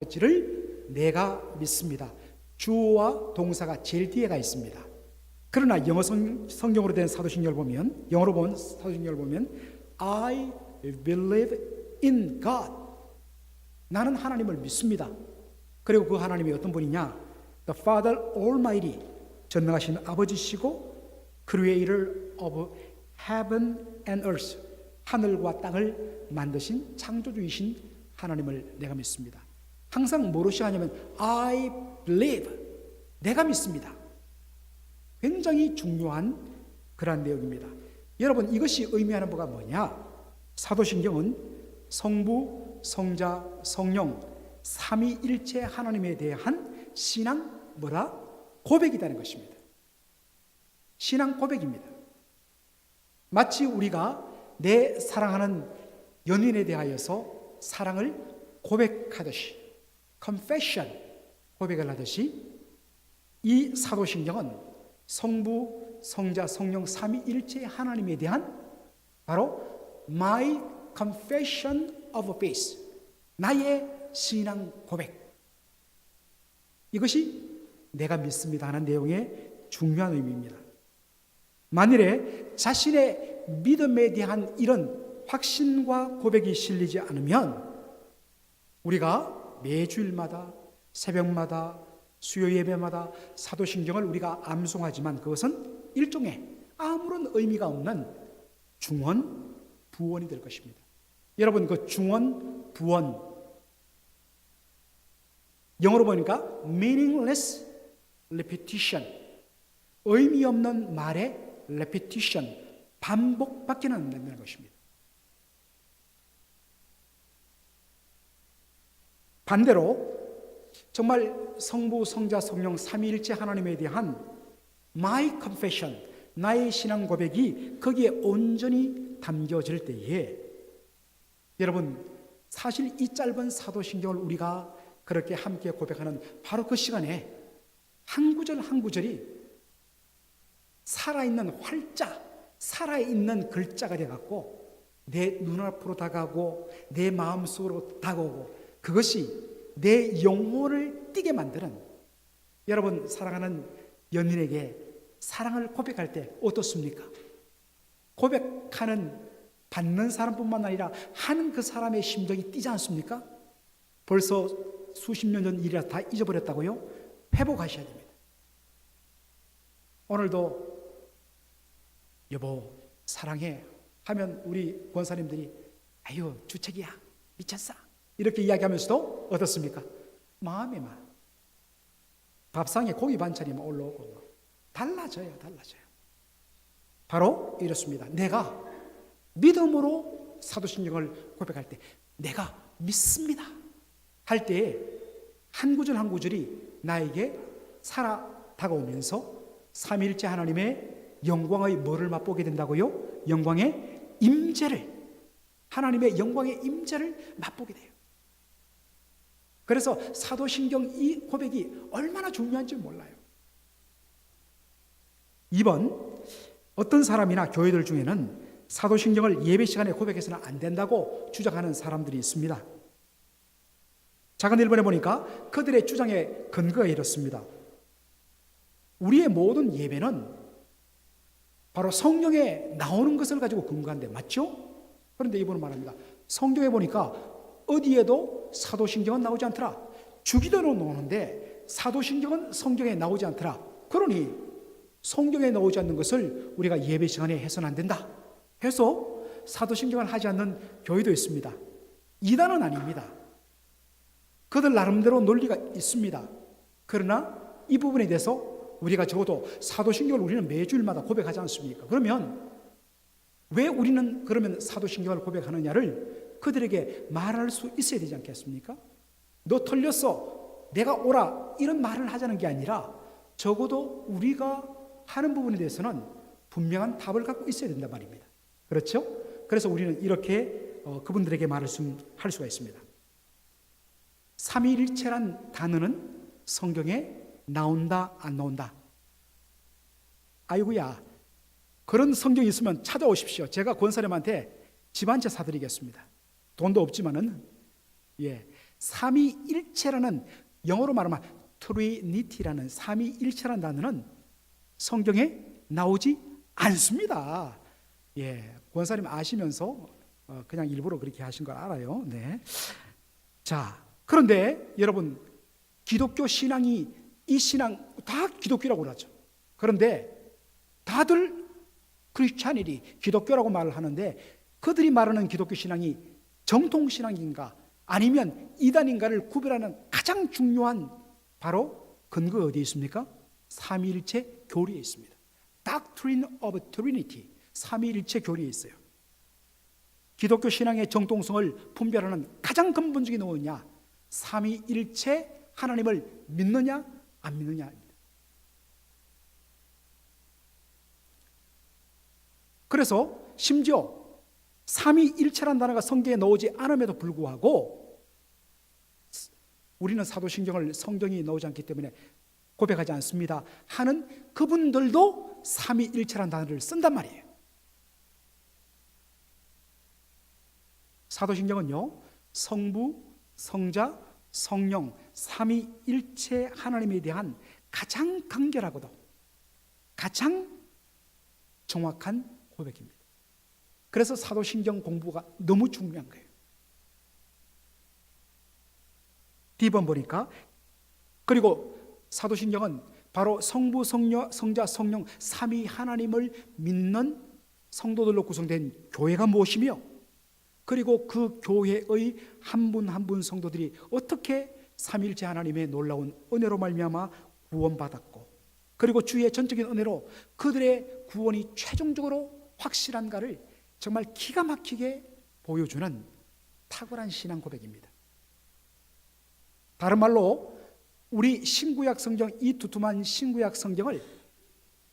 아버지를 내가 믿습니다. 주어와 동사가 제일 뒤에가 있습니다. 그러나 영어 성경으로 된 사도신경을 보면, 영어로 본 사도신경을 보면 I believe in God. 나는 하나님을 믿습니다. 그리고 그 하나님이 어떤 분이냐? The Father Almighty, 전능하신 아버지시고 Creator of Heaven and Earth, 하늘과 땅을 만드신 창조주이신 하나님을 내가 믿습니다. 항상 뭐로 시작하냐면 I believe, 내가 믿습니다. 굉장히 중요한 그러한 내용입니다. 여러분, 이것이 의미하는 바가 뭐냐? 사도신경은 성부, 성자, 성령 삼위일체 하나님에 대한 신앙 고백이라는 것입니다. 신앙 고백입니다. 마치 우리가 내 사랑하는 연인에 대하여서 사랑을 고백하듯이, confession, 고백을 하듯이 이 사도신경은 성부, 성자, 성령 삼위일체 하나님에 대한 바로 my confession of faith, 나의 신앙 고백, 이것이 내가 믿습니다 하는 내용의 중요한 의미입니다. 만일에 자신의 믿음에 대한 이런 확신과 고백이 실리지 않으면 우리가 매주일마다, 새벽마다, 수요 예배마다 사도신경을 우리가 암송하지만 그것은 일종의 아무런 의미가 없는 중언, 부언이 될 것입니다. 여러분, 그 중언, 부언, 영어로 보니까 meaningless repetition, 의미 없는 말의 repetition, 반복밖에 안 된다는 것입니다. 반대로 정말 성부, 성자, 성령 삼위일체 하나님에 대한 my confession, 나의 신앙 고백이 거기에 온전히 담겨질 때에 여러분, 사실 이 짧은 사도신경을 우리가 그렇게 함께 고백하는 바로 그 시간에 한 구절 한 구절이 살아있는 활자, 살아있는 글자가 되어갖고 내 눈앞으로 다가오고 내 마음속으로 다가오고 그것이 내 영혼을 뛰게 만드는, 여러분 사랑하는 연인에게 사랑을 고백할 때 어떻습니까? 고백하는 받는 사람뿐만 아니라 하는 그 사람의 심정이 뛰지 않습니까? 벌써 수십 년 전 일이라 다 잊어버렸다고요? 회복하셔야 됩니다. 오늘도 여보 사랑해 하면 우리 권사님들이 아유 주책이야 미쳤어 이렇게 이야기하면서도 어떻습니까? 마음에만 밥상에 고기 반찬이만 올라오고 달라져요. 바로 이렇습니다. 내가 믿음으로 사도신경을 고백할 때 내가 믿습니다 할 때에 한 구절 한 구절이 나에게 살아 다가오면서 삼위일체 하나님의 영광의 뭐를 맛보게 된다고요? 영광의 임재를, 하나님의 영광의 임재를 맛보게 돼요. 그래서 사도신경 이 고백이 얼마나 중요한지 몰라요. 2번, 어떤 사람이나 교회들 중에는 사도신경을 예배 시간에 고백해서는 안 된다고 주장하는 사람들이 있습니다. 작은 1번에 보니까 그들의 주장의 근거가 이렇습니다. 우리의 모든 예배는 바로 성경에 나오는 것을 가지고 근거한데 맞죠? 그런데 이분은 말합니다. 성경에 보니까 어디에도 사도신경은 나오지 않더라. 주기도로 나오는데 사도신경은 성경에 나오지 않더라. 그러니 성경에 나오지 않는 것을 우리가 예배 시간에 해서는 안 된다 해서 사도신경을 하지 않는 교회도 있습니다. 이단은 아닙니다. 그들 나름대로 논리가 있습니다. 그러나 이 부분에 대해서 우리가 적어도 사도신경을 우리는 매주일마다 고백하지 않습니까? 그러면 왜 우리는 그러면 사도신경을 고백하느냐를 그들에게 말할 수 있어야 되지 않겠습니까? 너 틀렸어, 내가 옳아, 이런 말을 하자는 게 아니라 적어도 우리가 하는 부분에 대해서는 분명한 답을 갖고 있어야 된단 말입니다. 그렇죠? 그래서 우리는 이렇게 그분들에게 말할 수가 있습니다. 삼위일체란 단어는 성경에 나온다 안 나온다? 아이고야, 그런 성경이 있으면 찾아오십시오. 제가 권사님한테 집 한 채 사드리겠습니다. 돈도 없지만은 삼위일체라는, 영어로 말하면 트리니티라는 삼위일체라는 단어는 성경에 나오지 않습니다. 예, 권사님 아시면서 그냥 일부러 그렇게 하신 걸 알아요. 네. 자, 그런데 여러분, 기독교 신앙이, 이 신앙 다 기독교라고 그러죠. 그런데 다들 크리스찬이리, 기독교라고 말을 하는데, 그들이 말하는 기독교 신앙이 정통 신앙인가 아니면 이단인가를 구별하는 가장 중요한 바로 근거가 어디에 있습니까? 삼위일체 교리에 있습니다. Doctrine of Trinity, 삼위일체 교리에 있어요. 기독교 신앙의 정통성을 분별하는 가장 근본적인 뭐냐? 삼위일체 하나님을 믿느냐 안 믿느냐입니다. 그래서 심지어 삼위일체라는 단어가 성경에 나오지 않음에도 불구하고 우리는 사도신경을 성경이 나오지 않기 때문에 고백하지 않습니다 하는 그분들도 삼위일체라는 단어를 쓴단 말이에요. 사도신경은요, 성부, 성자, 성령, 삼위일체 하나님에 대한 가장 간결하고도 가장 정확한 고백입니다. 그래서 사도신경 공부가 너무 중요한 거예요. D번 보니까, 그리고 사도신경은 바로 성부, 성자, 성령 삼위 하나님을 믿는 성도들로 구성된 교회가 무엇이며, 그리고 그 교회의 한 분 한 분 성도들이 어떻게 삼위일체 하나님의 놀라운 은혜로 말미암아 구원받았고, 그리고 주의 전적인 은혜로 그들의 구원이 최종적으로 확실한가를 정말 기가 막히게 보여주는 탁월한 신앙 고백입니다. 다른 말로 우리 신구약 성경, 이 두툼한 신구약 성경을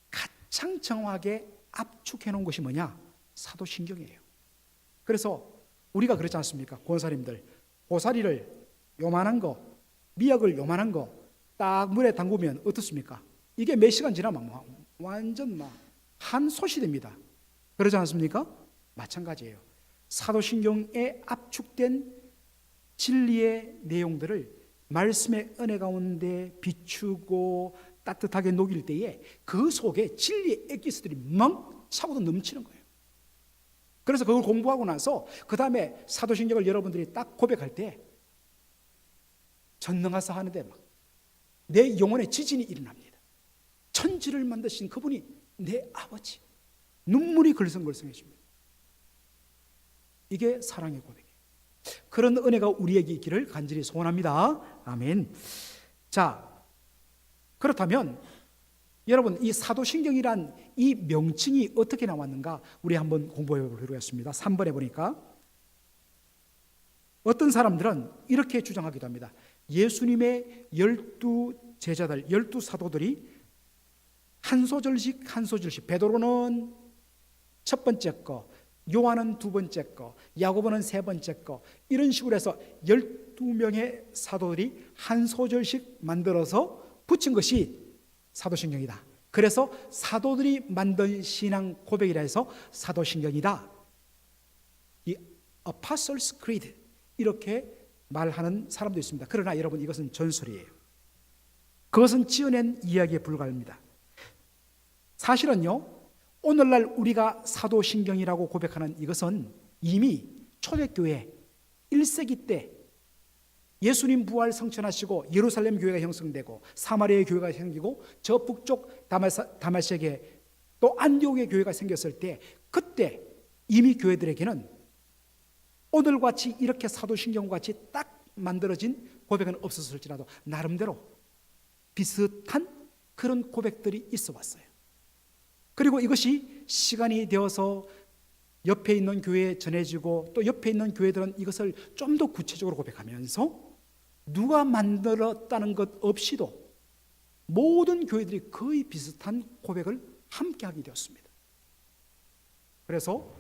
가장 정확하게 압축해 놓은 것이 뭐냐? 사도신경이에요. 그래서 우리가 그렇지 않습니까? 권사님들, 고사리를 요만한 거, 미역을 요만한 거 딱 물에 담그면 어떻습니까? 이게 몇 시간 지나면 완전 막 한 솥이 됩니다. 그러지 않습니까? 마찬가지예요. 사도신경에 압축된 진리의 내용들을 말씀의 은혜 가운데 비추고 따뜻하게 녹일 때에 그 속에 진리의 엑기스들이 막 차고도 넘치는 거예요. 그래서 그걸 공부하고 나서 그 다음에 사도신경을 여러분들이 딱 고백할 때 전능하사 하는데 막 내 영혼에 지진이 일어납니다. 천지를 만드신 그분이 내 아버지. 눈물이 걸성걸성해집니다. 이게 사랑의 고백이에요. 그런 은혜가 우리에게 있기를 간절히 소원합니다. 아멘. 자, 그렇다면 여러분, 이 사도신경이란 이 명칭이 어떻게 나왔는가 우리 한번 공부해 보겠습니다. 3번에 보니까 어떤 사람들은 이렇게 주장하기도 합니다. 예수님의 12제자들, 12사도들이 한 소절씩 한 소절씩, 베드로는 첫 번째 거, 요한은 두 번째 거, 야고보는 세 번째 거, 이런 식으로 해서 12명의 사도들이 한 소절씩 만들어서 붙인 것이 사도신경이다. 그래서 사도들이 만든 신앙 고백이라 해서 사도신경이다. 이 Apostles' Creed 이렇게 말하는 사람도 있습니다. 그러나 여러분, 이것은 전설이에요. 그것은 지어낸 이야기에 불과합니다. 사실은요, 오늘날 우리가 사도신경이라고 고백하는 이것은 이미 초대교회 1세기 때 예수님 부활 성천하시고 예루살렘 교회가 형성되고 사마리아 교회가 생기고 저 북쪽 다메섹에 또 안디옥의 교회가 생겼을 때, 그때 이미 교회들에게는 오늘같이 이렇게 사도신경과 같이 딱 만들어진 고백은 없었을지라도 나름대로 비슷한 그런 고백들이 있어 왔어요. 그리고 이것이 시간이 되어서 옆에 있는 교회에 전해지고 또 옆에 있는 교회들은 이것을 좀 더 구체적으로 고백하면서 누가 만들었다는 것 없이도 모든 교회들이 거의 비슷한 고백을 함께 하게 되었습니다. 그래서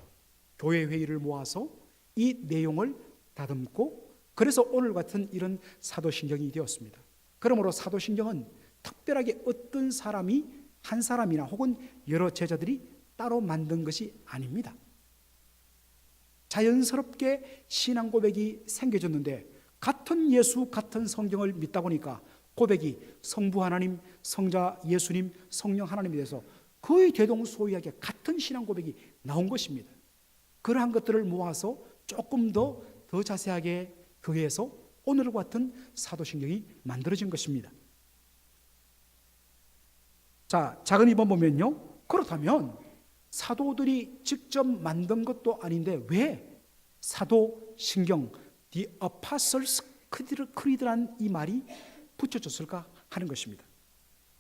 교회 회의를 모아서 이 내용을 다듬고, 그래서 오늘 같은 이런 사도신경이 되었습니다. 그러므로 사도신경은 특별하게 어떤 사람이, 한 사람이나 혹은 여러 제자들이 따로 만든 것이 아닙니다. 자연스럽게 신앙 고백이 생겨졌는데 같은 예수, 같은 성경을 믿다 보니까 고백이 성부 하나님, 성자 예수님, 성령 하나님에 대해서 거의 대동소이하게 같은 신앙 고백이 나온 것입니다. 그러한 것들을 모아서 조금 더 자세하게 교회에서 오늘과 같은 사도신경이 만들어진 것입니다. 자, 작은 2번 보면요. 그렇다면 사도들이 직접 만든 것도 아닌데 왜 사도신경, The Apostles' Creed라는 이 말이 붙여졌을까 하는 것입니다.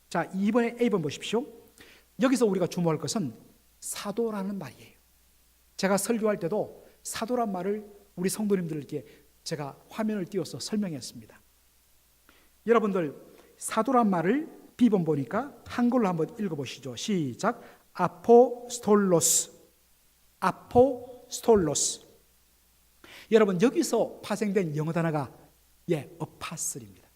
자, 이번에 A번 보십시오. 여기서 우리가 주목할 것은 사도라는 말이에요. 제가 설교할 때도 사도란 말을 우리 성도님들에게 제가 화면을 띄워서 설명했습니다. 여러분들 사도란 말을 B번 보니까 한글로 한번 읽어보시죠. 시작. 아포스톨로스. 아포스톨로스. 여러분 여기서 파생된 영어 단어가 어파슬입니다.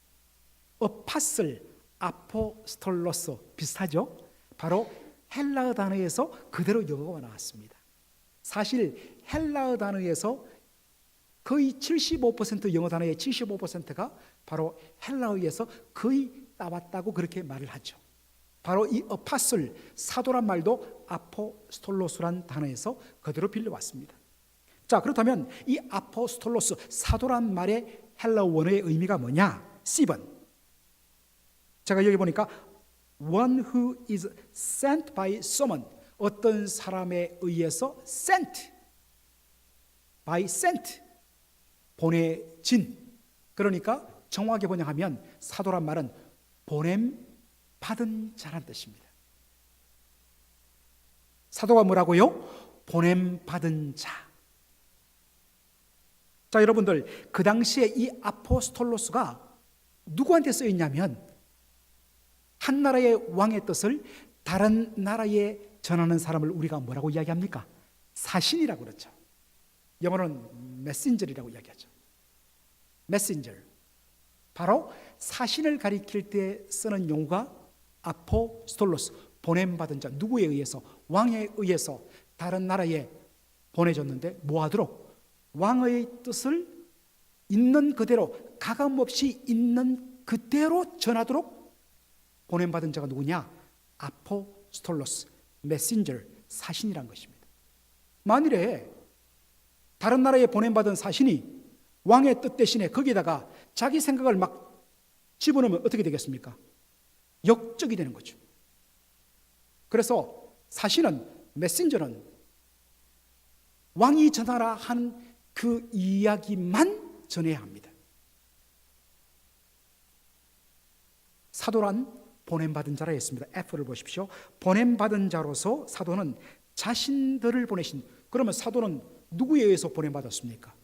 어파슬, 아포스톨로스 비슷하죠? 바로 헬라어 단어에서 그대로 영어가 나왔습니다. 사실 헬라어 단어에서 거의 75% 영어 단어의 75%가 바로 헬라어에서 거의 따왔다고 그렇게 말을 하죠. 바로 이 어파슬, 사도란 말도 아포스톨로스란 단어에서 그대로 빌려왔습니다. 자, 그렇다면 이 아포스톨로스, 사도란 말의 헬라어 원어의 의미가 뭐냐? C번. 제가 여기 보니까 one who is sent by someone, 어떤 사람에 의해서 sent, by sent, 보내진. 그러니까 정확하게 번역하면 사도란 말은 보냄 받은 자란 뜻입니다. 사도가 뭐라고요? 보냄 받은 자. 자, 여러분들 그 당시에 이 아포스톨로스가 누구한테 쓰였냐면 한 나라의 왕의 뜻을 다른 나라에 전하는 사람을 우리가 뭐라고 이야기합니까? 사신이라고 그러죠. 영어로는 메신저리라고 이야기하죠. 메신저. 바로 사신을 가리킬 때 쓰는 용어가 아포스톨로스, 보냄받은 자. 누구에 의해서? 왕에 의해서 다른 나라에 보내졌는데 뭐하도록? 왕의 뜻을 있는 그대로 가감없이 있는 그대로 전하도록 보냄받은 자가 누구냐? 아포스톨로스, 메신저, 사신이란 것입니다. 만일에 다른 나라에 보냄받은 사신이 왕의 뜻 대신에 거기에다가 자기 생각을 막 집어넣으면 어떻게 되겠습니까? 역적이 되는 거죠. 그래서 사신은, 메신저는 왕이 전하라 한 그 이야기만 전해야 합니다. 사도란 보냄받은 자라 했습니다. F를 보십시오. 보냄받은 자로서 사도는 자신들을 보내신, 그러면 사도는 누구에 의해서 보냄받았습니까?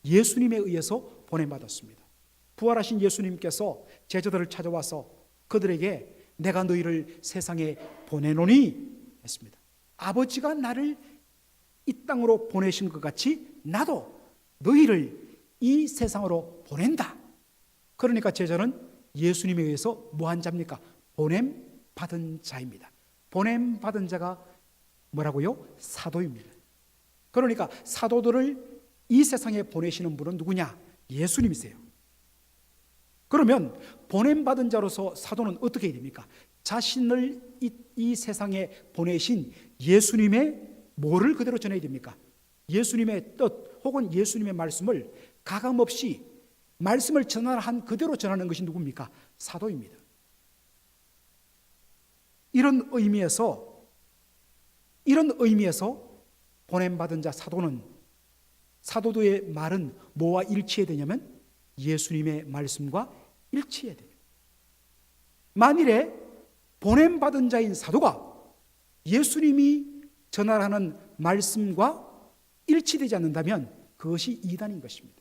예수님에 의해서 보냄받았습니다. 부활하신 예수님께서 제자들을 찾아와서 그들에게 내가 너희를 세상에 보내노니 했습니다. 아버지가 나를 이 땅으로 보내신 것 같이 나도 너희를 이 세상으로 보낸다. 그러니까 제자는 예수님에 의해서 뭐한 자입니까? 보냄 받은 자입니다. 보냄 받은 자가 뭐라고요? 사도입니다. 그러니까 사도들을 이 세상에 보내시는 분은 누구냐? 예수님이세요. 그러면 보냄 받은 자로서 사도는 어떻게 해야 됩니까? 자신을 이 세상에 보내신 예수님의 뭐를 그대로 전해야 됩니까? 예수님의 뜻 혹은 예수님의 말씀을 가감없이 말씀을 전한 그대로 전하는 것이 누굽니까? 사도입니다. 이런 의미에서 보냄받은 자 사도들의 말은 뭐와 일치해야 되냐면 예수님의 말씀과 일치해야 돼요. 만일에 보냄받은 자인 사도가 예수님이 전하라는 말씀과 일치되지 않는다면 그것이 이단인 것입니다.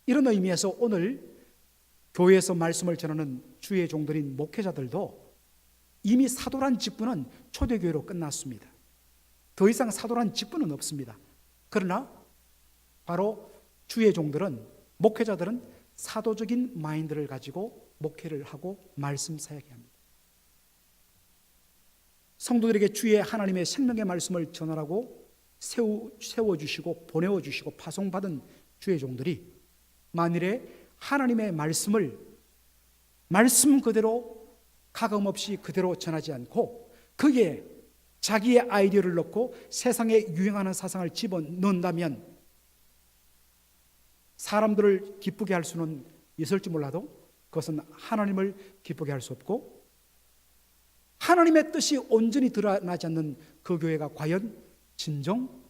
이런 의미에서 오늘 교회에서 말씀을 전하는 주의 종들인 목회자들도 이미 사도란 직분은 초대교회로 끝났습니다. 더 이상 사도란 직분은 없습니다. 그러나 바로 주의 종들은, 목회자들은 사도적인 마인드를 가지고 목회를 하고 말씀 사역해야 합니다. 성도들에게 주의 하나님의 생명의 말씀을 전하라고 세워주시고 보내어주시고 파송받은 주의 종들이 만일에 하나님의 말씀을 말씀 그대로 가감없이 그대로 전하지 않고 거기에 자기의 아이디어를 넣고 세상에 유행하는 사상을 집어넣는다면 사람들을 기쁘게 할 수는 있을지 몰라도 그것은 하나님을 기쁘게 할 수 없고 하나님의 뜻이 온전히 드러나지 않는 그 교회가 과연 진정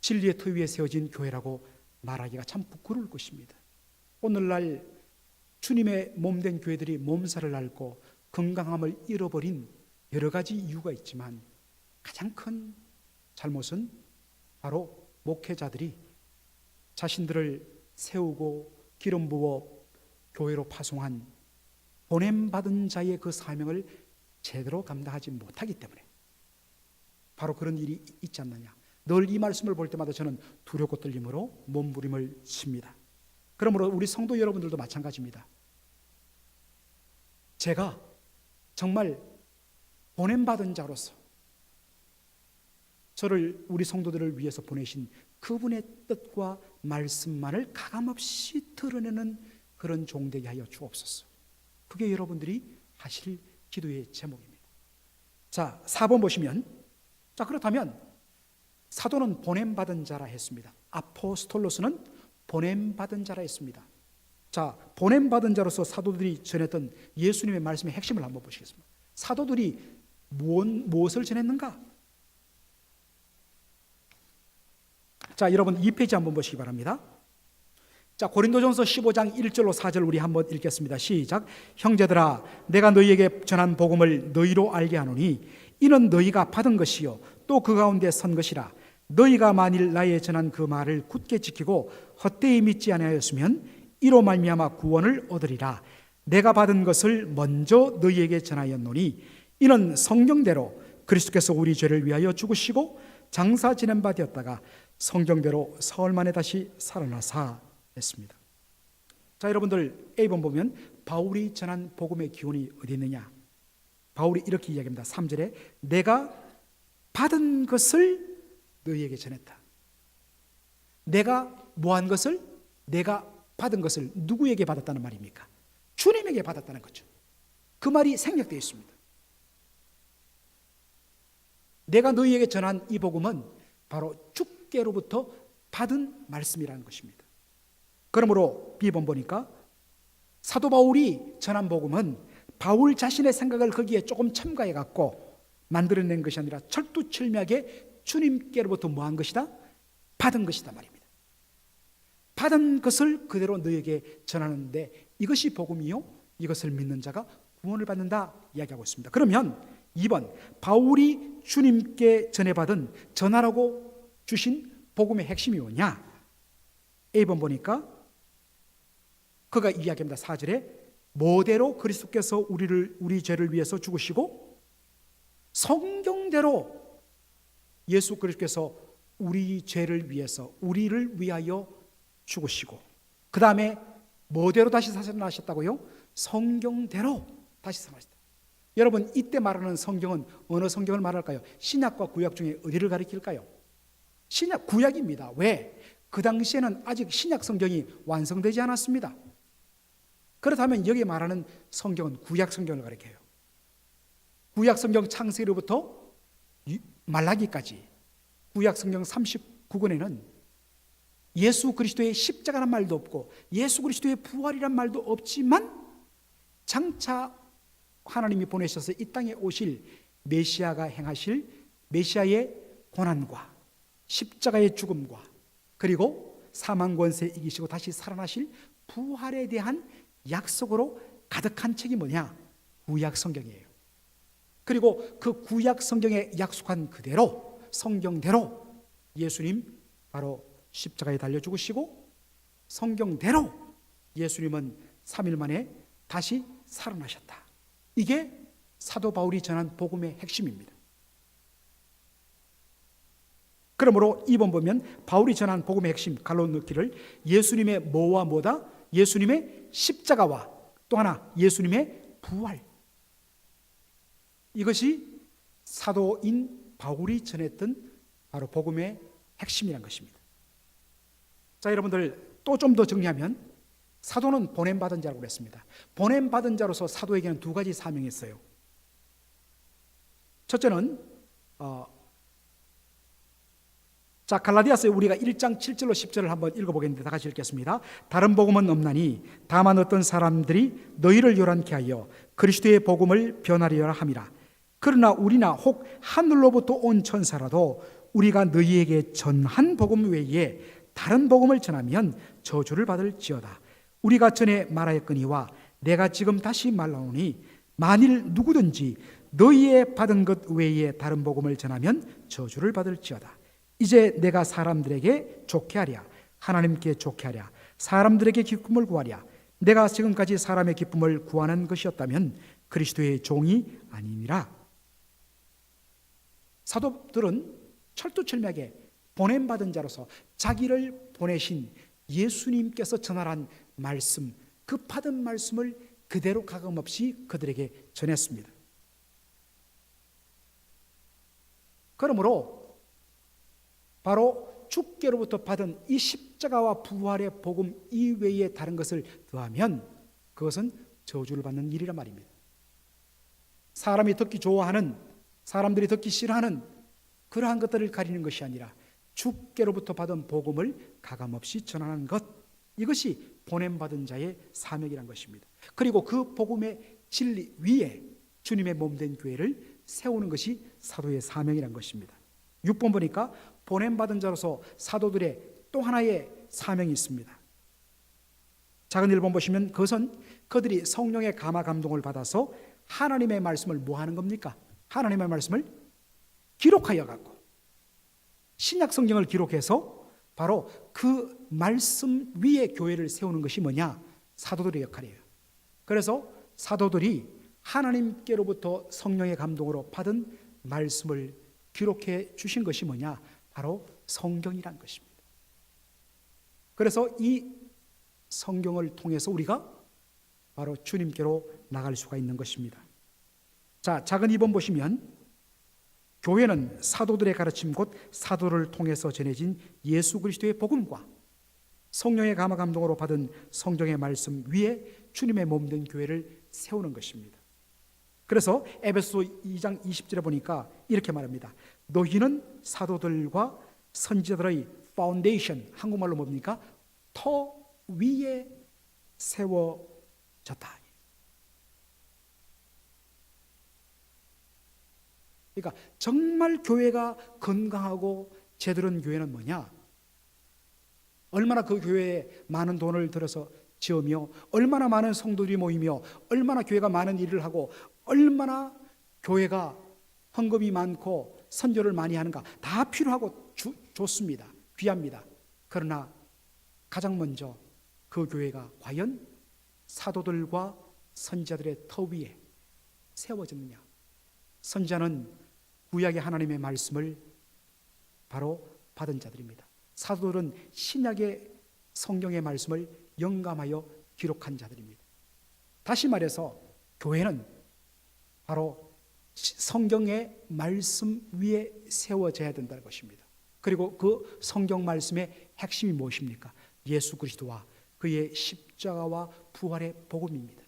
진리의 터 위에 세워진 교회라고 말하기가 참 부끄러울 것입니다. 오늘날 주님의 몸된 교회들이 몸살을 앓고 건강함을 잃어버린 여러 가지 이유가 있지만 가장 큰 잘못은 바로 목회자들이 자신들을 세우고 기름 부어 교회로 파송한 보냄받은 자의 그 사명을 제대로 감당하지 못하기 때문에 바로 그런 일이 있지 않느냐. 늘 이 말씀을 볼 때마다 저는 두렵고 떨림으로 몸부림을 칩니다. 그러므로 우리 성도 여러분들도 마찬가지입니다. 제가 정말 보냄받은 자로서 저를 우리 성도들을 위해서 보내신 그분의 뜻과 말씀만을 가감없이 드러내는 그런 종되게 하여 주옵소서. 그게 여러분들이 하실 기도의 제목입니다. 자, 4번 보시면, 자, 그렇다면 사도는 보냄받은 자라 했습니다. 아포스톨로스는 보냄받은 자라 했습니다. 자, 보냄받은 자로서 사도들이 전했던 예수님의 말씀의 핵심을 한번 보시겠습니다. 사도들이 무엇을 전했는가? 자, 여러분 2페이지 한번 보시기 바랍니다. 자, 고린도전서 15장 1절로 4절 우리 한번 읽겠습니다. 시작. 형제들아, 내가 너희에게 전한 복음을 너희로 알게 하노니 이는 너희가 받은 것이요 또 그 가운데 선 것이라. 너희가 만일 나의 전한 그 말을 굳게 지키고 헛되이 믿지 아니하였으면 이로 말미암아 구원을 얻으리라. 내가 받은 것을 먼저 너희에게 전하였노니 이는 성경대로 그리스도께서 우리 죄를 위하여 죽으시고 장사 지낸 바 되었다가 성경대로 사흘 만에 다시 살아나사 했습니다. 자, 여러분들 A번 보면 바울이 전한 복음의 기원이 어디 있느냐? 바울이 이렇게 이야기합니다. 3절에 내가 받은 것을 너희에게 전했다. 내가 뭐한 것을? 내가 받은 것을 누구에게 받았다는 말입니까? 주님에게 받았다는 거죠. 그 말이 생략되어 있습니다. 내가 너희에게 전한 이 복음은 바로 주께로부터 받은 말씀이라는 것입니다. 그러므로 B번 보니까 사도 바울이 전한 복음은 바울 자신의 생각을 거기에 조금 첨가해 갖고 만들어낸 것이 아니라 철두철미하게 주님께로부터 뭐한 것이다? 받은 것이다 말입니다. 받은 것을 그대로 너에게 전하는데 이것이 복음이요 이것을 믿는 자가 구원을 받는다 이야기하고 있습니다. 그러면 2번 바울이 주님께 전해받은 전하라고 주신 복음의 핵심이 뭐냐? A번 보니까 그가 이야기합니다. 4절에 뭐대로 그리스도께서 우리 죄를 위해서 죽으시고 성경대로 예수 그리스도께서 우리 죄를 위해서 우리를 위하여 죽으시고 그 다음에 뭐대로 다시 살아나셨다고요? 성경대로 다시 살아나셨다. 여러분 이때 말하는 성경은 어느 성경을 말할까요? 신약과 구약 중에 어디를 가리킬까요? 신약 구약입니다. 왜? 그 당시에는 아직 신약 성경이 완성되지 않았습니다. 그렇다면 여기 말하는 성경은 구약 성경을 가리켜요. 구약 성경 창세기로부터 말라기까지 구약 성경 39권에는 예수 그리스도의 십자가란 말도 없고 예수 그리스도의 부활이란 말도 없지만 장차 하나님이 보내셔서 이 땅에 오실 메시아가 행하실 메시아의 고난과 십자가의 죽음과 그리고 사망 권세 이기시고 다시 살아나실 부활에 대한 약속으로 가득한 책이 뭐냐? 구약 성경이에요. 그리고 그 구약 성경에 약속한 그대로 성경대로 예수님 바로 십자가에 달려 죽으시고 성경대로 예수님은 3일 만에 다시 살아나셨다. 이게 사도 바울이 전한 복음의 핵심입니다. 그러므로 2번 보면 바울이 전한 복음의 핵심 갈로 넣기를 예수님의 뭐와 뭐다? 예수님의 십자가와 또 하나 예수님의 부활. 이것이 사도인 바울이 전했던 바로 복음의 핵심이란 것입니다. 자, 여러분들 또 좀 더 정리하면 사도는 보냄받은 자라고 그랬습니다. 보냄받은 자로서 사도에게는 두 가지 사명이 있어요. 첫째는 자, 갈라디아서에 우리가 1장 7절로 10절을 한번 읽어보겠는데 다 같이 읽겠습니다. 다른 복음은 없나니 다만 어떤 사람들이 너희를 요란케 하여 그리스도의 복음을 변하리라 함이라. 그러나 우리나 혹 하늘로부터 온 천사라도 우리가 너희에게 전한 복음 외에 다른 복음을 전하면 저주를 받을지어다. 우리가 전에 말하였거니와 내가 지금 다시 말하노니 만일 누구든지 너희의 받은 것 외에 다른 복음을 전하면 저주를 받을지어다. 이제 내가 사람들에게 좋게 하랴, 하나님께 좋게 하랴, 사람들에게 기쁨을 구하랴. 내가 지금까지 사람의 기쁨을 구하는 것이었다면 그리스도의 종이 아니니라. 사도들은 철두철미하게 보냄받은 자로서 자기를 보내신 예수님께서 전하란 말씀, 그 받은 말씀을 그대로 가감없이 그들에게 전했습니다. 그러므로 바로 주께로부터 받은 이 십자가와 부활의 복음 이외에 다른 것을 더하면 그것은 저주를 받는 일이란 말입니다. 사람이 듣기 좋아하는, 사람들이 듣기 싫어하는 그러한 것들을 가리는 것이 아니라 주께로부터 받은 복음을 가감없이 전하는 것, 이것이 보냄받은 자의 사명이란 것입니다. 그리고 그 복음의 진리 위에 주님의 몸된 교회를 세우는 것이 사도의 사명이란 것입니다. 6번 보니까 보냄받은 자로서 사도들의 또 하나의 사명이 있습니다. 작은 1번 보시면 그것은 그들이 성령의 감화 감동을 받아서 하나님의 말씀을 뭐 하는 겁니까? 하나님의 말씀을 기록하여 갖고 신약 성경을 기록해서 바로 그 말씀 위에 교회를 세우는 것이 뭐냐? 사도들의 역할이에요. 그래서 사도들이 하나님께로부터 성령의 감동으로 받은 말씀을 기록해 주신 것이 뭐냐? 바로 성경이란 것입니다. 그래서 이 성경을 통해서 우리가 바로 주님께로 나갈 수가 있는 것입니다. 자, 작은 2번 보시면 교회는 사도들의 가르침 곧 사도를 통해서 전해진 예수 그리스도의 복음과 성령의 감화 감동으로 받은 성경의 말씀 위에 주님의 몸된 교회를 세우는 것입니다. 그래서 에베소 2장 20절에 보니까 이렇게 말합니다. 너희는 사도들과 선지자들의 파운데이션, 한국말로 뭡니까? 터 위에 세워졌다. 그러니까 정말 교회가 건강하고 제대로 된 교회는 뭐냐? 얼마나 그 교회에 많은 돈을 들여서 지으며 얼마나 많은 성도들이 모이며 얼마나 교회가 많은 일을 하고 얼마나 교회가 헌금이 많고 선교를 많이 하는가, 다 필요하고 좋습니다. 귀합니다. 그러나 가장 먼저 그 교회가 과연 사도들과 선지자들의 터 위에 세워졌느냐? 선지자는 구약의 하나님의 말씀을 바로 받은 자들입니다. 사도들은 신약의 성경의 말씀을 영감하여 기록한 자들입니다. 다시 말해서 교회는 바로 성경의 말씀 위에 세워져야 된다는 것입니다. 그리고 그 성경 말씀의 핵심이 무엇입니까? 예수 그리스도와 그의 십자가와 부활의 복음입니다.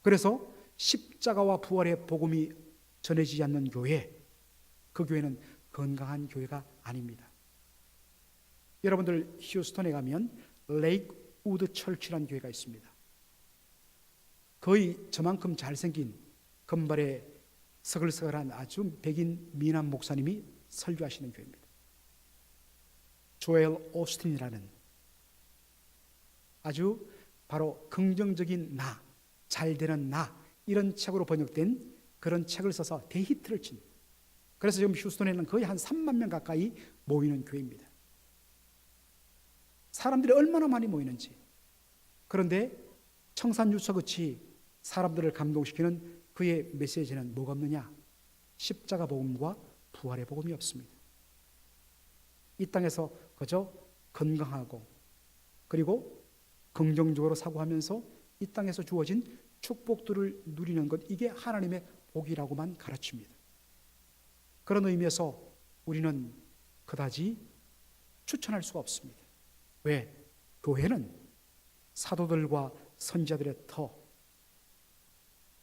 그래서 십자가와 부활의 복음이 전해지지 않는 교회, 그 교회는 건강한 교회가 아닙니다. 여러분들 휴스턴에 가면 레이크 우드 철치라는 교회가 있습니다. 거의 저만큼 잘생긴 금발의 서글서글한 아주 백인 미남 목사님이 설교하시는 교회입니다. 조엘 오스틴이라는 아주 바로 긍정적인 나, 잘 되는 나, 이런 책으로 번역된 그런 책을 써서 대히트를 친, 그래서 지금 휴스턴에는 거의 한 3만 명 가까이 모이는 교회입니다. 사람들이 얼마나 많이 모이는지. 그런데 청산유서같이 사람들을 감동시키는 그의 메시지는 뭐가 없느냐? 십자가 복음과 부활의 복음이 없습니다. 이 땅에서 그저 건강하고 그리고 긍정적으로 사고하면서 이 땅에서 주어진 축복들을 누리는 것, 이게 하나님의 복이라고만 가르칩니다. 그런 의미에서 우리는 그다지 추천할 수가 없습니다. 왜? 교회는 사도들과 선지자들의 터,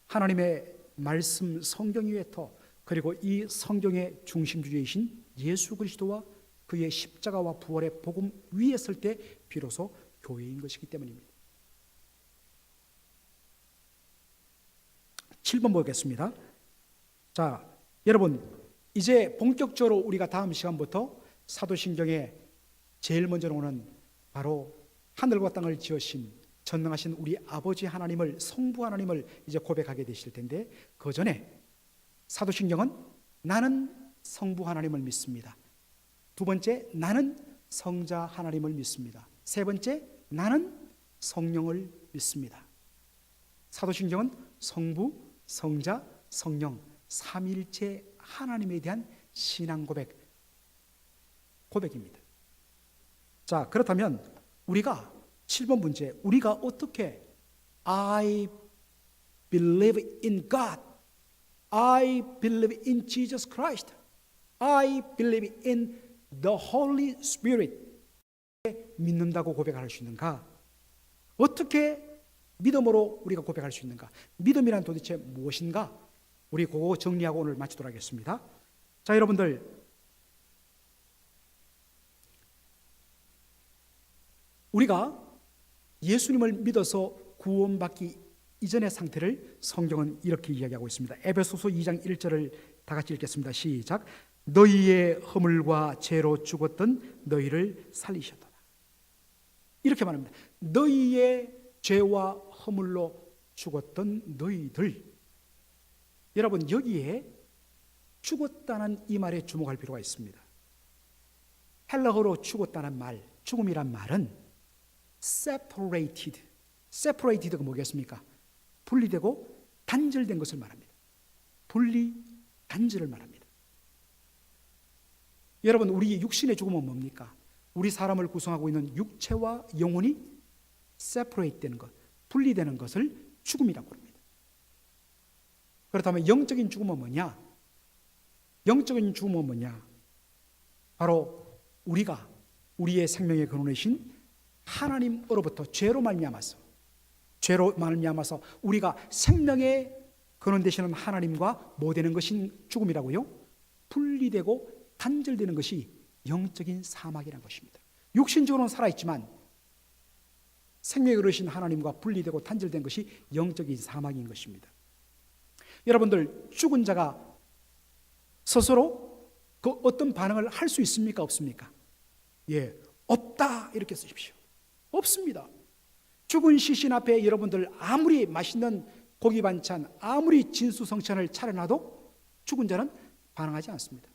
하나님의 말씀 성경 위의 터, 그리고 이 성경의 중심주제이신 예수 그리스도와 그의 십자가와 부활의 복음 위에 설 때 비로소 교회인 것이기 때문입니다. 7번 보겠습니다. 자, 여러분, 이제 본격적으로 우리가 다음 시간부터 사도신경에 제일 먼저 오는 바로 하늘과 땅을 지으신 전능하신 우리 아버지 하나님을, 성부 하나님을 이제 고백하게 되실 텐데, 그 전에 사도신경은 나는 성부 하나님을 믿습니다. 두 번째, 나는 성자 하나님을 믿습니다. 세 번째, 나는 성령을 믿습니다. 사도신경은 성부, 성자, 성령 삼위일체 하나님에 대한 신앙 고백입니다. 자, 그렇다면 우리가 7번 문제, 우리가 어떻게 I believe in God, I believe in Jesus Christ, I believe in the Holy Spirit 믿는다고 고백할 수 있는가? 어떻게 믿음으로 우리가 고백할 수 있는가? 믿음이란 도대체 무엇인가? 우리 그거 정리하고 오늘 마치도록 하겠습니다. 자, 여러분들, 우리가 예수님을 믿어서 구원받기 이전의 상태를 성경은 이렇게 이야기하고 있습니다. 에베소서 2장 1절을 다 같이 읽겠습니다. 시작. 너희의 허물과 죄로 죽었던 너희를 살리셨도다. 이렇게 말합니다. 너희의 죄와 허물로 죽었던 너희들. 여러분, 여기에 죽었다는 이 말에 주목할 필요가 있습니다. 헬라어로 죽었다는 말, 죽음이란 말은 separated가 뭐겠습니까? 분리되고 단절된 것을 말합니다. 분리, 단절을 말합니다. 여러분, 우리 육신의 죽음은 뭡니까? 우리 사람을 구성하고 있는 육체와 영혼이 separate 되는 것, 분리되는 것을 죽음이라고 합니다. 그렇다면 영적인 죽음은 뭐냐? 영적인 죽음은 뭐냐? 바로 우리가 우리의 생명의 근원이신 하나님으로부터 죄로 말미암아서 우리가 생명의 근원 되시는 하나님과 뭐 되는 것인 죽음이라고요? 분리되고 단절되는 것이 영적인 사막이라는 것입니다. 육신적으로는 살아있지만 생명의 그러신 하나님과 분리되고 단절된 것이 영적인 사막인 것입니다. 여러분들, 죽은 자가 스스로 그 어떤 반응을 할 수 있습니까? 없습니까? 예, 없다 이렇게 쓰십시오. 없습니다. 죽은 시신 앞에 여러분들 아무리 맛있는 고기 반찬, 아무리 진수성찬을 차려놔도 죽은 자는 반응하지 않습니다.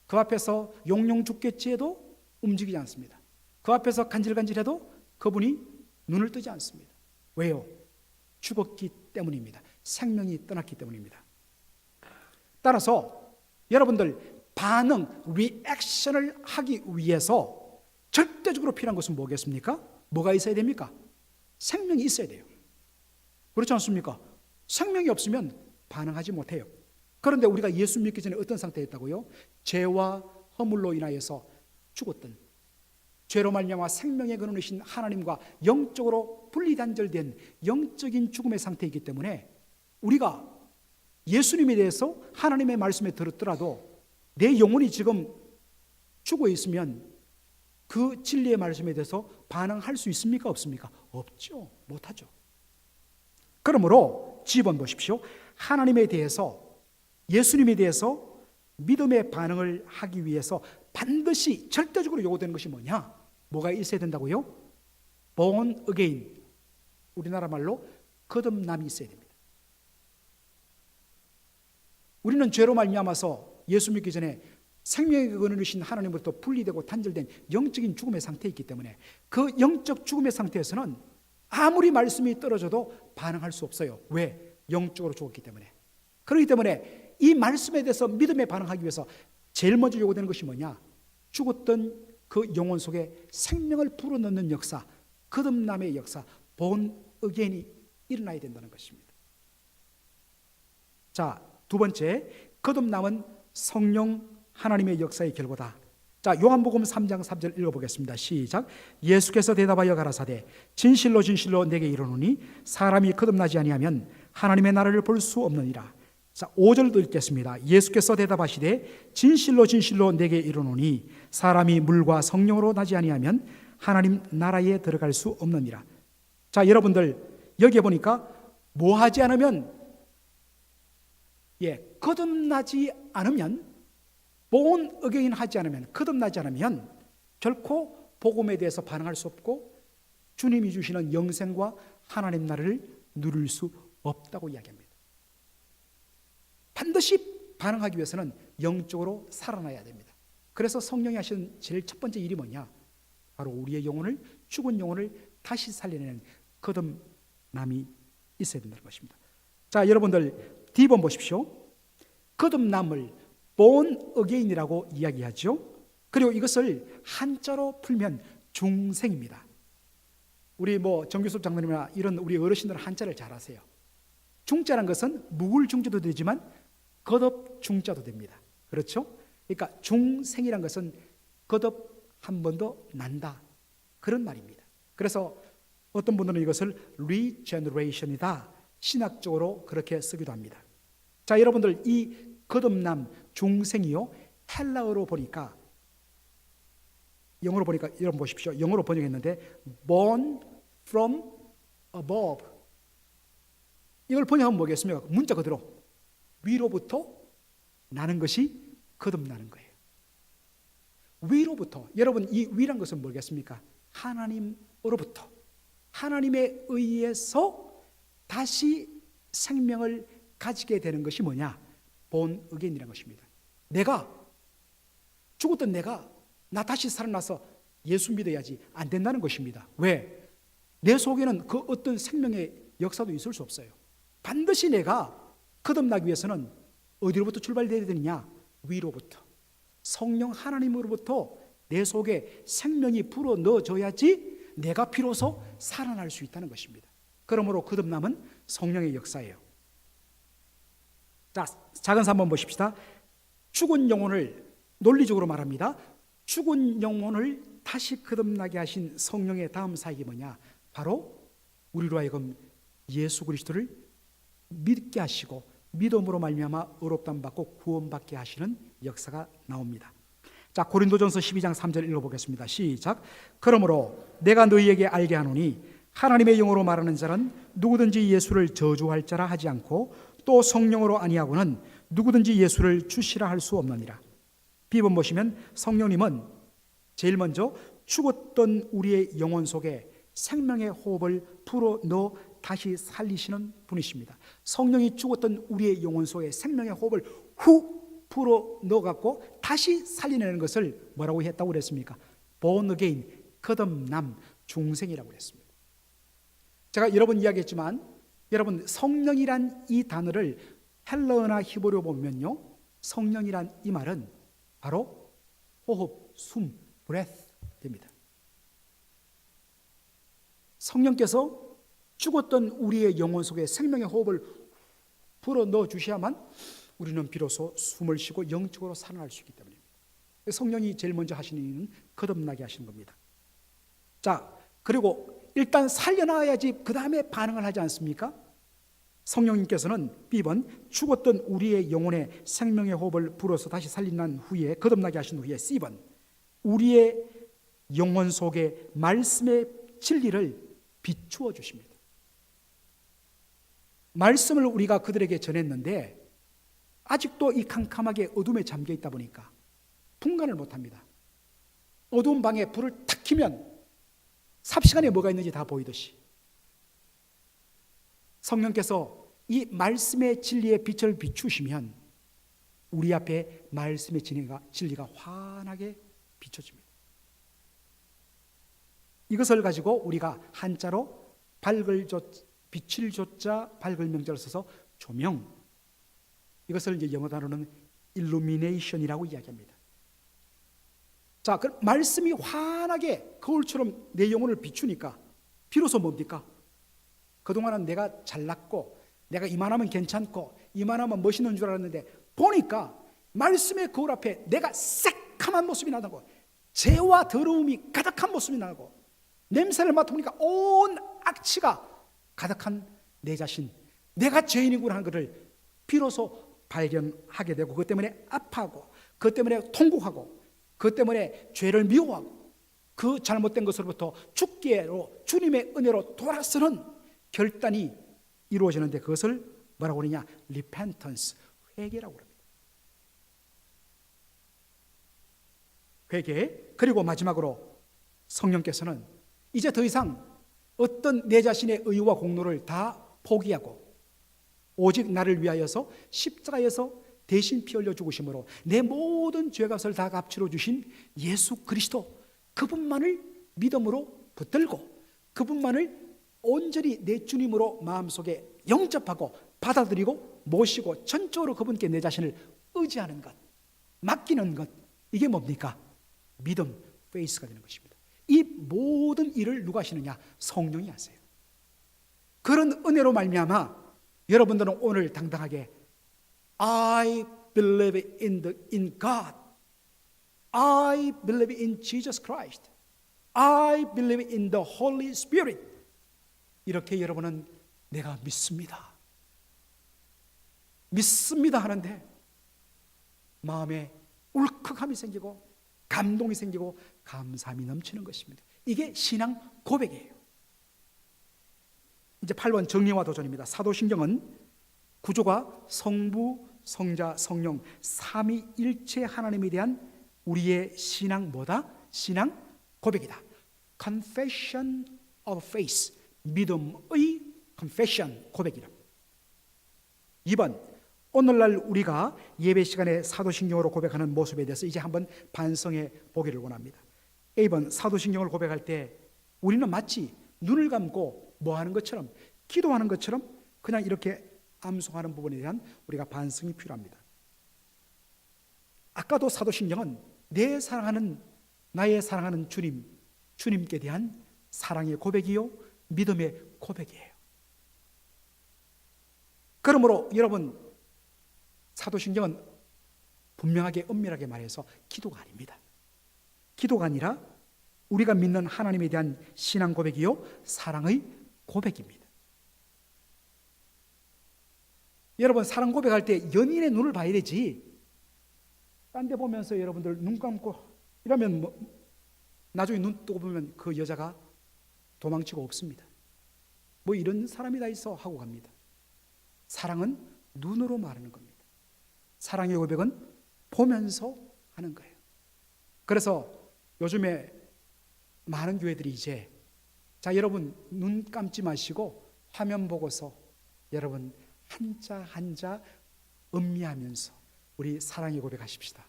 그 앞에서 용용 죽겠지 해도 움직이지 않습니다. 그 앞에서 간질간질해도 그분이 눈을 뜨지 않습니다. 왜요? 죽었기 때문입니다. 생명이 떠났기 때문입니다. 따라서 여러분들 반응, 리액션을 하기 위해서 절대적으로 필요한 것은 뭐겠습니까? 뭐가 있어야 됩니까? 생명이 있어야 돼요. 그렇지 않습니까? 생명이 없으면 반응하지 못해요. 그런데 우리가 예수 믿기 전에 어떤 상태였다고요? 죄와 허물로 인하여서 죽었던, 죄로 말미암아 생명의 근원이신 하나님과 영적으로 분리단절된 영적인 죽음의 상태이기 때문에 우리가 예수님에 대해서 하나님의 말씀에 들었더라도 내 영혼이 지금 죽어 있으면 그 진리의 말씀에 대해서 반응할 수 있습니까? 없습니까? 없죠. 못하죠. 그러므로 G번 보십시오. 하나님에 대해서, 예수님에 대해서 믿음의 반응을 하기 위해서 반드시 절대적으로 요구되는 것이 뭐냐? 뭐가 있어야 된다고요? born again, 우리나라 말로 거듭남이 있어야 됩니다. 우리는 죄로 말미암아서 예수 믿기 전에 생명의 근원이신 하나님으로부터 분리되고 단절된 영적인 죽음의 상태에 있기 때문에 그 영적 죽음의 상태에서는 아무리 말씀이 떨어져도 반응할 수 없어요. 왜? 영적으로 죽었기 때문에. 그렇기 때문에 이 말씀에 대해서 믿음에 반응하기 위해서 제일 먼저 요구되는 것이 뭐냐? 죽었던 그 영혼 속에 생명을 불어넣는 역사, 거듭남의 역사, born again이 일어나야 된다는 것입니다. 자, 두 번째, 거듭남은 성령 하나님의 역사의 결과다. 자, 요한복음 3장 3절 읽어보겠습니다. 시작. 예수께서 대답하여 가라사대 진실로 진실로 내게 이르노니 사람이 거듭나지 아니하면 하나님의 나라를 볼 수 없느니라. 자, 5절도 읽겠습니다. 예수께서 대답하시되 진실로 진실로 내게 이르노니 사람이 물과 성령으로 나지 아니하면 하나님 나라에 들어갈 수 없느니라. 자, 여러분들 여기에 보니까 뭐 하지 않으면, 거듭나지 않으면, born again 하지 않으면, 거듭나지 않으면 결코 복음에 대해서 반응할 수 없고 주님이 주시는 영생과 하나님 나라를 누릴 수 없다고 이야기합니다. 반드시 반응하기 위해서는 영적으로 살아나야 됩니다. 그래서 성령이 하시는 제일 첫 번째 일이 뭐냐? 바로 우리의 영혼을, 죽은 영혼을 다시 살려내는 거듭남이 있어야 된다는 것입니다. 자, 여러분들 D번 보십시오. 거듭남을 born again이라고 이야기하죠. 그리고 이것을 한자로 풀면 중생입니다. 우리 정규섭 장로님이나 이런 우리 어르신들은 한자를 잘 아세요. 중자란 것은 묵을중자도 되지만 거듭중자도 됩니다. 그렇죠? 그러니까 중생이란 것은 거듭 한 번 더 난다, 그런 말입니다. 그래서 어떤 분들은 이것을 regeneration이다, 신학적으로 그렇게 쓰기도 합니다. 자, 여러분들 이 거듭남 중생이요, 헬라어로 보니까, 영어로 보니까 여러분 보십시오. 영어로 번역했는데 born from above. 이걸 번역하면 뭐겠습니까? 문자 그대로 위로부터 나는 것이 거듭나는 거예요. 위로부터. 여러분 이 위란 것은 뭐겠습니까? 하나님으로부터, 하나님에 의해서 다시 생명을 가지게 되는 것이 뭐냐? born again이라는 것입니다. 내가 죽었던 내가 나 다시 살아나서 예수 믿어야지 안 된다는 것입니다. 왜? 내 속에는 그 어떤 생명의 역사도 있을 수 없어요. 반드시 내가 거듭나기 위해서는 어디로부터 출발되어야 되느냐? 위로부터, 성령 하나님으로부터 내 속에 생명이 불어 넣어져야지 내가 비로소 살아날 수 있다는 것입니다. 그러므로 거듭남은 성령의 역사예요. 자, 작은 사 한번 보십시다. 죽은 영혼을 논리적으로 말합니다. 죽은 영혼을 다시 거듭나게 하신 성령의 다음 사역이 뭐냐? 바로 우리로 하여금 예수 그리스도를 믿게 하시고 믿음으로 말미암아 의롭다함 받고 구원받게 하시는 역사가 나옵니다. 자, 고린도전서 12장 3절 읽어보겠습니다. 시작. 그러므로 내가 너희에게 알게 하노니 하나님의 영으로 말하는 자는 누구든지 예수를 저주할 자라 하지 않고 또 성령으로 아니하고는 누구든지 예수를 주시라 할 수 없느니라. B번 보시면 성령님은 제일 먼저 죽었던 우리의 영혼 속에 생명의 호흡을 불어 넣어 다시 살리시는 분이십니다. 성령이 죽었던 우리의 영혼 속에 생명의 호흡을 후 불어 넣어갖고 다시 살려내는 것을 뭐라고 했다고 그랬습니까? born again, 거듭남, 중생이라고 그랬습니다. 제가 여러 번 이야기했지만 여러분 성령이란 이 단어를 헬라어나 히브리어 보면요, 성령이란 이 말은 바로 호흡, 숨, breath 됩니다. 성령께서 죽었던 우리의 영혼 속에 생명의 호흡을 불어 넣어 주셔야만 우리는 비로소 숨을 쉬고 영적으로 살아날 수 있기 때문입니다. 성령이 제일 먼저 하시는 일은 거듭나게 하시는 겁니다. 자, 그리고 일단 살려놔야지 그 다음에 반응을 하지 않습니까? 성령님께서는 B번 죽었던 우리의 영혼에 생명의 호흡을 불어서 다시 살린 후에 거듭나게 하신 후에 C번 우리의 영혼 속에 말씀의 진리를 비추어 주십니다. 말씀을 우리가 그들에게 전했는데 아직도 이 캄캄하게 어둠에 잠겨 있다 보니까 분간을 못합니다. 어두운 방에 불을 탁 켜면 삽시간에 뭐가 있는지 다 보이듯이 성령께서 이 말씀의 진리의 빛을 비추시면 우리 앞에 말씀의 진리가 환하게 비춰집니다. 이것을 가지고 우리가 한자로 빛을 조자 밝을 명자를 써서 조명, 이것을 이제 영어 단어로는 illumination이라고 이야기합니다. 자, 그 말씀이 환하게 거울처럼 내 영혼을 비추니까 비로소 뭡니까? 그동안은 내가 잘났고 내가 이만하면 괜찮고 이만하면 멋있는 줄 알았는데 보니까 말씀의 거울 앞에 내가 싹 캄캄한 모습이 나고 죄와 더러움이 가득한 모습이 나고 냄새를 맡아보니까 온 악취가 가득한 내 자신, 내가 죄인이구나 하는 것을 비로소 발견하게 되고 그것 때문에 아파하고 그것 때문에 통곡하고 그것 때문에 죄를 미워하고 그 잘못된 것으로부터 죽기로 주님의 은혜로 돌아서는 결단이 이루어지는데 그것을 뭐라고 그러냐? repentance, 회개라고 합니다. 회개. 그리고 마지막으로 성령께서는 이제 더 이상 어떤 내 자신의 의와 공로를 다 포기하고 오직 나를 위하여서 십자가에서 대신 피 흘려 죽으심으로 내 모든 죄값을 다 값치러 주신 예수 그리스도, 그분만을 믿음으로 붙들고 그분만을 온전히 내 주님으로 마음속에 영접하고 받아들이고 모시고 전적으로 그분께 내 자신을 의지하는 것, 맡기는 것, 이게 뭡니까? 믿음, 페이스가 되는 것입니다. 이 모든 일을 누가 하시느냐? 성령이 하세요. 그런 은혜로 말미암아 여러분들은 오늘 당당하게 I believe in God. I believe in Jesus Christ. I believe in the Holy Spirit. 이렇게 여러분은 내가 믿습니다. 믿습니다 하는데 마음에 울컥함이 생기고 감동이 생기고 감사함이 넘치는 것입니다. 이게 신앙 고백이에요. 이제 8번 정리와 도전입니다. 사도신경은 구조가 성부, 성자, 성령 삼위일체 하나님에 대한 우리의 신앙 뭐다? 신앙 고백이다. Confession of faith, 믿음의 confession, 고백이다. 2번, 오늘날 우리가 예배 시간에 사도신경으로 고백하는 모습에 대해서 이제 한번 반성해 보기를 원합니다. A번, 사도신경을 고백할 때 우리는 마치 눈을 감고 뭐 하는 것처럼, 기도하는 것처럼 그냥 이렇게 암송하는 부분에 대한 우리가 반성이 필요합니다. 아까도 사도신경은 내 사랑하는, 나의 사랑하는 주님, 주님께 대한 사랑의 고백이요 믿음의 고백이에요. 그러므로 여러분, 사도신경은 분명하게 엄밀하게 말해서 기도가 아닙니다. 기도가 아니라 우리가 믿는 하나님에 대한 신앙 고백이요 사랑의 고백입니다. 여러분, 사랑 고백할 때 연인의 눈을 봐야 되지, 딴 데 보면서 여러분들 눈 감고 이러면 나중에 눈 뜨고 보면 그 여자가 도망치고 없습니다. 뭐 이런 사람이 다 있어 하고 갑니다. 사랑은 눈으로 말하는 겁니다. 사랑의 고백은 보면서 하는 거예요. 그래서 요즘에 많은 교회들이 이제, 자 여러분 눈 감지 마시고 화면 보고서 여러분 한자 한자 음미하면서 우리 사랑의 고백하십시다.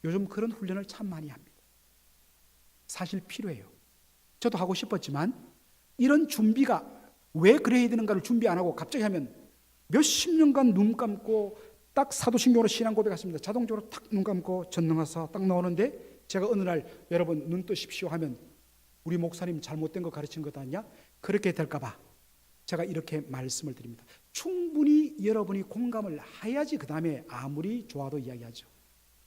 요즘 그런 훈련을 참 많이 합니다. 사실 필요해요. 저도 하고 싶었지만 이런 준비가 왜 그래야 되는가를 준비 안 하고 갑자기 하면 몇십 년간 눈 감고 딱 사도신경으로 신앙 고백했습니다. 자동적으로 탁 눈 감고 전능하사 딱 나오는데 제가 어느 날 여러분 눈 뜨십시오 하면 우리 목사님 잘못된 거 가르친 것 아니냐? 그렇게 될까 봐 제가 이렇게 말씀을 드립니다. 충분히 여러분이 공감을 해야지 그 다음에 아무리 좋아도 이야기하죠.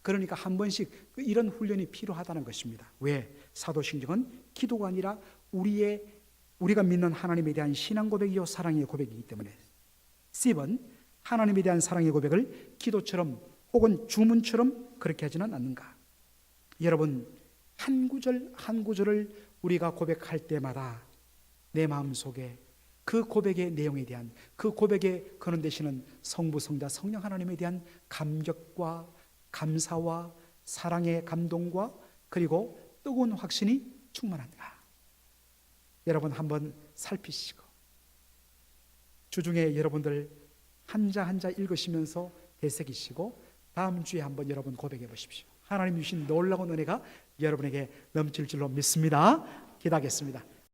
그러니까 한 번씩 이런 훈련이 필요하다는 것입니다. 왜? 사도신경은 기도가 아니라 우리가 믿는 하나님에 대한 신앙 고백이요 사랑의 고백이기 때문에. C번, 하나님에 대한 사랑의 고백을 기도처럼 혹은 주문처럼 그렇게 하지는 않는가? 여러분, 한 구절 한 구절을 우리가 고백할 때마다 내 마음속에 그 고백의 내용에 대한, 그 고백에 거론되시는 성부, 성자, 성령 하나님에 대한 감격과 감사와 사랑의 감동과 그리고 뜨거운 확신이 충만한가? 여러분 한번 살피시고 주중에 여러분들 한자 한자 읽으시면서 되새기시고 다음 주에 한번 여러분 고백해 보십시오. 하나님 주신 놀라운 은혜가 여러분에게 넘칠 줄로 믿습니다. 기도하겠습니다.